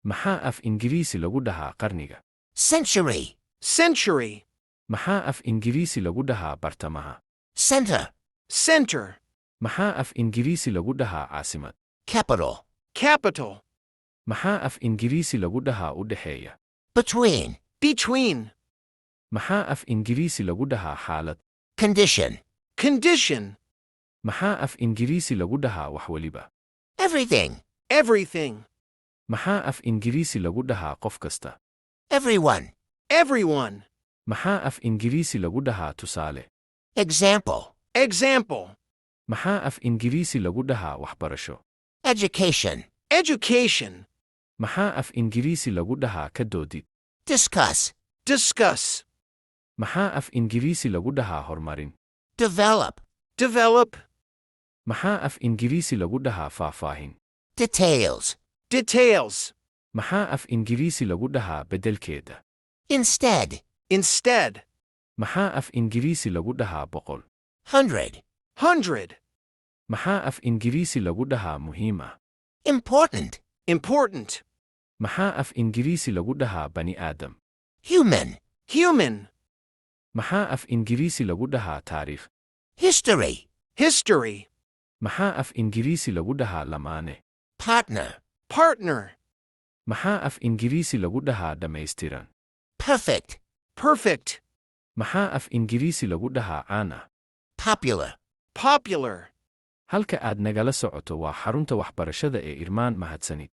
Maxaa af Ingiriisi lagu dhahaa qarniga? Century. Century. Maxaa af Ingiriisi lagu dhahaa bartamaha? Center. Center. Maxaa af Ingiriisi lagu dhahaa caasimad? Capital. Capital. Maxaa af Ingiriisi lagu dhahaa u dhexeeya? Between. Between. Maxaa af Ingiriisi lagu dhahaa xaalad? Condition. Condition. Maxaa af Ingiriisi lagu dhahaa wax waliba? Everything. Everything. Maxaa af Ingiriisi lagu dhahaa qof kasta? Everyone. Everyone. Maxaa af Ingiriisi lagu dhahaa tusaale? Example. Example. Maxaa af Ingiriisi lagu dhahaa waxbarasho? Education. Education. Maxaa af Ingiriisi lagu dhahaa ka doodid? Discuss. Discuss. Maxaa af Ingiriisi lagu dhahaa horumarin? Develop. Develop. Maxaa af Ingiriisi lagu dhahaa faahfaahin? Details. Details. Maxaa af Ingiriisi lagu dhahaa beddelkeeda? Instead. Instead. Maxaa af Ingiriisi lagu dhahaa boqol? 100. 100. Maxaa af Ingiriisi lagu dhahaa muhiim ah? Important. Important. Maxaa af Ingiriisi lagu dhahaa bani aadam? Human. Human. Maxaa af Ingiriisi lagu dhahaa taariikh? History. History. Maxaa af Ingiriisi lagu dhahaa lamaane? Partner. Partner. Maxaa af Ingiriisi lagu dhahaa dhammaystiran? Perfect. Perfect. Maxaa af Ingiriisi lagu dhahaa caan ah? Popular. Popular. Halka aad nagala socoto waa xarunta waxbarashada ee Irmaan. Mahadsanid.